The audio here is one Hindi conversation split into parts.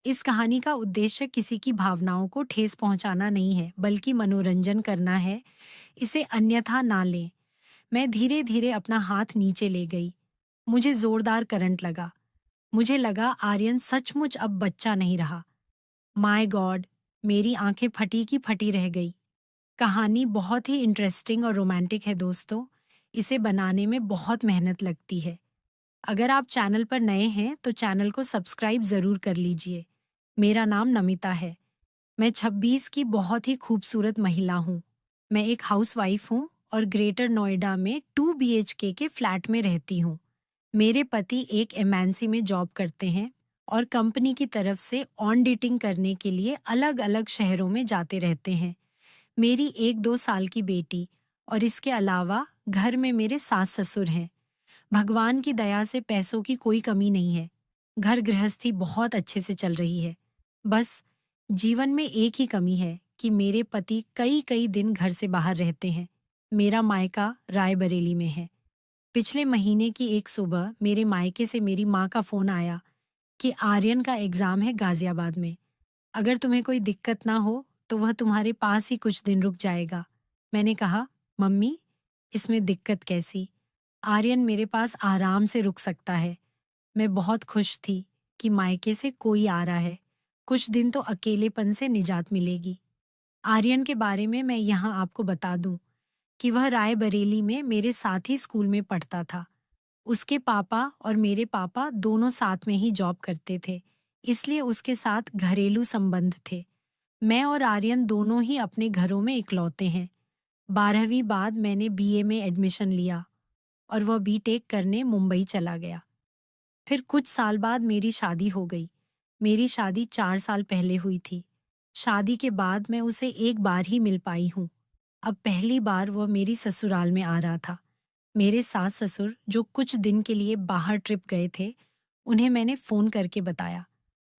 इस कहानी का उद्देश्य किसी की भावनाओं को ठेस पहुंचाना नहीं है, बल्कि मनोरंजन करना है। इसे अन्यथा ना लें। मैं धीरे धीरे अपना हाथ नीचे ले गई। मुझे जोरदार करंट लगा। मुझे लगा आर्यन सचमुच अब बच्चा नहीं रहा। My God! मेरी आंखें फटी की फटी रह गई। कहानी बहुत ही इंटरेस्टिंग और रोमांटिक है दोस्तों। इसे बनाने में बहुत मेहनत लगती है। अगर आप चैनल पर नए हैं तो चैनल को सब्सक्राइब जरूर कर लीजिए। मेरा नाम नमिता है। मैं 26 की बहुत ही खूबसूरत महिला हूँ। मैं एक हाउसवाइफ हूँ और ग्रेटर नोएडा में 2 BHK के फ्लैट में रहती हूँ। मेरे पति एक एमएनसी में जॉब करते हैं और कंपनी की तरफ से ऑडिटिंग करने के लिए अलग-अलग शहरों में जाते रहते हैं। मेरी 1-2 साल की बेटी और इसके अलावा घर में मेरे सास ससुर हैं। भगवान की दया से पैसों की कोई कमी नहीं है। घर गृहस्थी बहुत अच्छे से चल रही है। बस जीवन में एक ही कमी है कि मेरे पति कई कई दिन घर से बाहर रहते हैं। मेरा मायका रायबरेली में है। पिछले महीने की एक सुबह मेरे मायके से मेरी माँ का फोन आया कि आर्यन का एग्जाम है गाजियाबाद में। अगर तुम्हें कोई दिक्कत ना हो तो वह तुम्हारे पास ही कुछ दिन रुक जाएगा। मैंने कहा, मम्मी, इसमें दिक्कत कैसी? आर्यन मेरे पास आराम से रुक सकता है। मैं बहुत खुश थी कि मायके से कोई आ रहा है। कुछ दिन तो अकेलेपन से निजात मिलेगी। आर्यन के बारे में मैं यहाँ आपको बता दूं कि वह रायबरेली में मेरे साथ ही स्कूल में पढ़ता था। उसके पापा और मेरे पापा दोनों साथ में ही जॉब करते थे, इसलिए उसके साथ घरेलू संबंध थे। मैं और आर्यन दोनों ही अपने घरों में इकलौते हैं। 12वीं बाद मैंने बीए में एडमिशन लिया और वह बीटेक करने मुंबई चला गया। फिर कुछ साल बाद मेरी शादी हो गई। मेरी शादी 4 साल पहले हुई थी। शादी के बाद मैं उसे एक बार ही मिल पाई हूँ। अब पहली बार वह मेरी ससुराल में आ रहा था। मेरे सास ससुर जो कुछ दिन के लिए बाहर ट्रिप गए थे, उन्हें मैंने फोन करके बताया।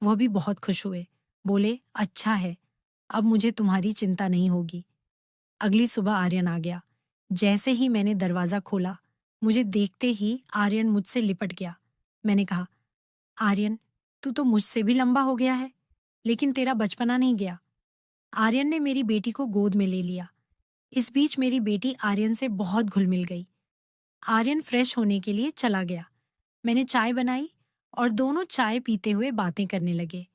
वह भी बहुत खुश हुए। बोले, अच्छा है, अब मुझे तुम्हारी चिंता नहीं होगी। अगली सुबह आर्यन आ गया। जैसे ही मैंने दरवाजा खोला, मुझे देखते ही आर्यन मुझसे लिपट गया। मैंने कहा, आर्यन, तू तो मुझसे भी लंबा हो गया है, लेकिन तेरा बचपना नहीं गया। आर्यन ने मेरी बेटी को गोद में ले लिया। इस बीच मेरी बेटी आर्यन से बहुत घुल मिल गई। आर्यन फ्रेश होने के लिए चला गया। मैंने चाय बनाई और दोनों चाय पीते हुए बातें करने लगे।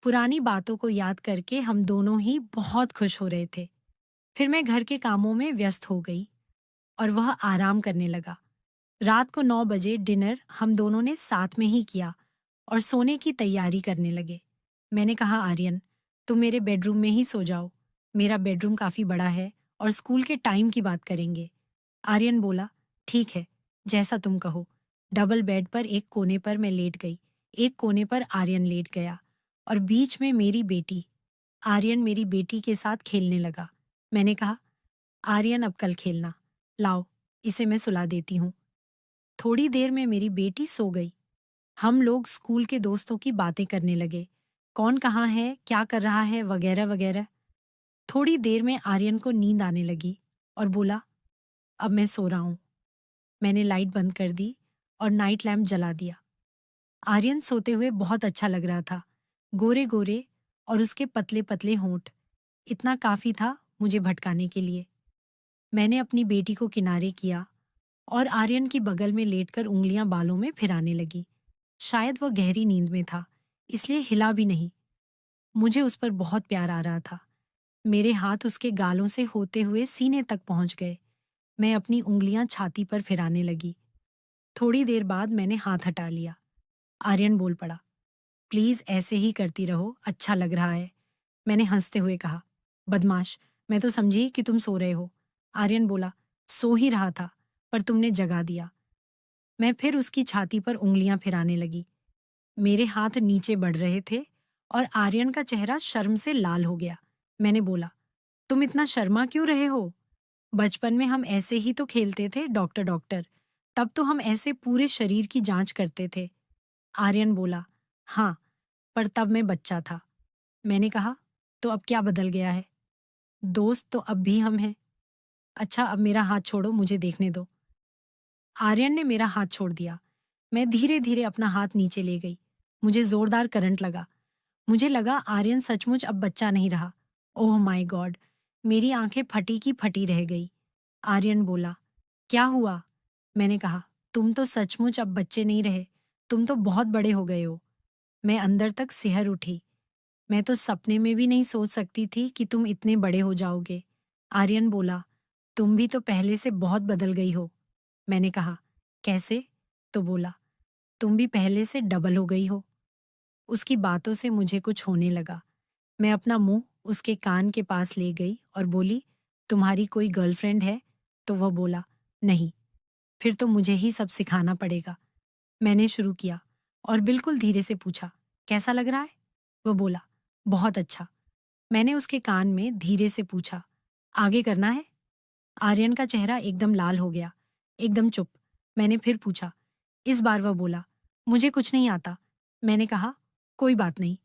पुरानी बातों को याद करके हम दोनों ही बहुत खुश हो रहे थे। फिर मैं घर के कामों में व्यस्त हो गई और वह आराम करने लगा। रात को 9 बजे डिनर हम दोनों ने साथ में ही किया और सोने की तैयारी करने लगे। मैंने कहा, आर्यन, तुम मेरे बेडरूम में ही सो जाओ। मेरा बेडरूम काफी बड़ा है और स्कूल के टाइम की बात करेंगे। आर्यन बोला, ठीक है, जैसा तुम कहो। डबल बेड पर एक कोने पर मैं लेट गई, एक कोने पर आर्यन लेट गया और बीच में मेरी बेटी। आर्यन मेरी बेटी के साथ खेलने लगा। मैंने कहा, आर्यन, अब कल खेलना। लाओ, इसे मैं सुला देती हूँ। थोड़ी देर में मेरी बेटी सो गई। हम लोग स्कूल के दोस्तों की बातें करने लगे। कौन कहाँ है, क्या कर रहा है, वगैरह वगैरह। थोड़ी देर में आर्यन को नींद आने लगी और बोला, अब मैं सो रहा हूँ। मैंने लाइट बंद कर दी और नाइट लैम्प जला दिया। आर्यन सोते हुए बहुत अच्छा लग रहा था। गोरे गोरे और उसके पतले पतले होंठ। इतना काफी था मुझे भटकाने के लिए। मैंने अपनी बेटी को किनारे किया और आर्यन की बगल में लेटकर उंगलियां बालों में फिराने लगी। शायद वह गहरी नींद में था, इसलिए हिला भी नहीं। मुझे उस पर बहुत प्यार आ रहा था। मेरे हाथ उसके गालों से होते हुए सीने तक पहुंच गए। मैं अपनी उंगलियां छाती पर फिराने लगी। थोड़ी देर बाद मैंने हाथ हटा लिया। आर्यन बोल पड़ा, प्लीज ऐसे ही करती रहो, अच्छा लग रहा है। मैंने हंसते हुए कहा, बदमाश, मैं तो समझी कि तुम सो रहे हो। आर्यन बोला, सो ही रहा था, पर तुमने जगा दिया। मैं फिर उसकी छाती पर उंगलियां फिराने लगी। मेरे हाथ नीचे बढ़ रहे थे और आर्यन का चेहरा शर्म से लाल हो गया। मैंने बोला, तुम इतना शर्मा क्यों रहे हो? बचपन में हम ऐसे ही तो खेलते थे, डॉक्टर डॉक्टर। तब तो हम ऐसे पूरे शरीर की जांच करते थे। आर्यन बोला, हाँ, पर तब मैं बच्चा था। मैंने कहा, तो अब क्या बदल गया है? दोस्त तो अब भी हम हैं। अच्छा, अब मेरा हाथ छोड़ो, मुझे देखने दो। आर्यन ने मेरा हाथ छोड़ दिया। मैं धीरे धीरे अपना हाथ नीचे ले गई। मुझे जोरदार करंट लगा। मुझे लगा आर्यन सचमुच अब बच्चा नहीं रहा। Oh my God! मेरी आंखें फटी की फटी रह गई। आर्यन बोला, क्या हुआ? मैंने कहा, तुम तो सचमुच अब बच्चे नहीं रहे, तुम तो बहुत बड़े हो गए हो। मैं अंदर तक सिहर उठी। मैं तो सपने में भी नहीं सोच सकती थी कि तुम इतने बड़े हो जाओगे। आर्यन बोला, तुम भी तो पहले से बहुत बदल गई हो। मैंने कहा, कैसे? तो बोला, तुम भी पहले से डबल हो गई हो। उसकी बातों से मुझे कुछ होने लगा। मैं अपना मुंह उसके कान के पास ले गई और बोली, तुम्हारी कोई गर्लफ्रेंड है? तो वह बोला, नहीं। फिर तो मुझे ही सब सिखाना पड़ेगा। मैंने शुरू किया और बिल्कुल धीरे से पूछा, कैसा लग रहा है? वह बोला, बहुत अच्छा। मैंने उसके कान में धीरे से पूछा, आगे करना है? आर्यन का चेहरा एकदम लाल हो गया, एकदम चुप। मैंने फिर पूछा। इस बार वह बोला, मुझे कुछ नहीं आता। मैंने कहा, कोई बात नहीं।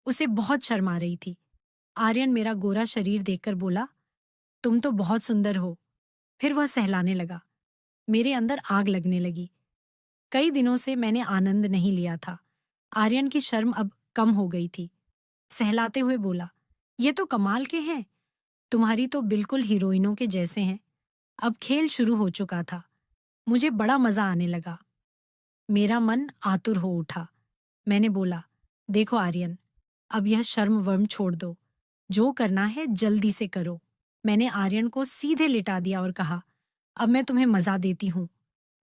उसे बहुत शर्म आ रही थी। आर्यन मेरा गोरा शरीर देखकर बोला, तुम तो बहुत सुंदर हो। फिर वह सहलाने लगा। मेरे अंदर आग लगने लगी। कई दिनों से मैंने आनंद नहीं लिया था। आर्यन की शर्म अब कम हो गई थी। सहलाते हुए बोला, ये तो कमाल के हैं। तुम्हारी तो बिल्कुल हीरोइनों के जैसे हैं। अब खेल शुरू हो चुका था। मुझे बड़ा मजा आने लगा। मेरा मन आतुर हो उठा। मैंने बोला, देखो आर्यन, अब यह शर्म वर्म छोड़ दो। जो करना है जल्दी से करो। मैंने आर्यन को सीधे लिटा दिया और कहा, अब मैं तुम्हें मजा देती हूँ।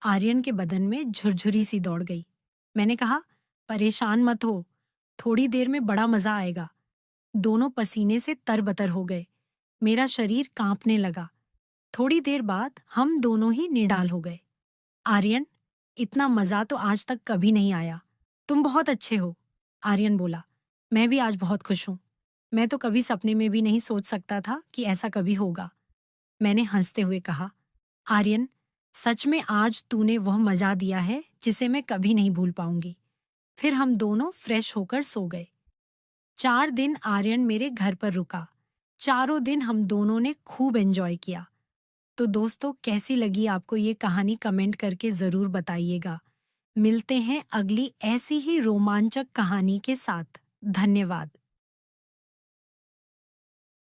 आर्यन के बदन में झुरझुरी सी दौड़ गई। मैंने कहा, परेशान मत हो, थोड़ी देर में बड़ा मजा आएगा। दोनों पसीने से तरबतर हो गए। मेरा शरीर कांपने लगा। थोड़ी देर बाद हम दोनों ही निडाल हो गए। आर्यन, इतना मजा तो आज तक कभी नहीं आया। तुम बहुत अच्छे हो। आर्यन बोला, मैं भी आज बहुत खुश हूं। मैं तो कभी सपने में भी नहीं सोच सकता था कि ऐसा कभी होगा। मैंने हंसते हुए कहा, आर्यन, सच में आज तूने वह मजा दिया है जिसे मैं कभी नहीं भूल पाऊंगी। फिर हम दोनों फ्रेश होकर सो गए। 4 दिन आर्यन मेरे घर पर रुका। चारों दिन हम दोनों ने खूब एंजॉय किया। तो दोस्तों, कैसी लगी आपको ये कहानी कमेंट करके ज़रूर बताइएगा। मिलते हैं अगली ऐसी ही रोमांचक कहानी के साथ। धन्यवाद।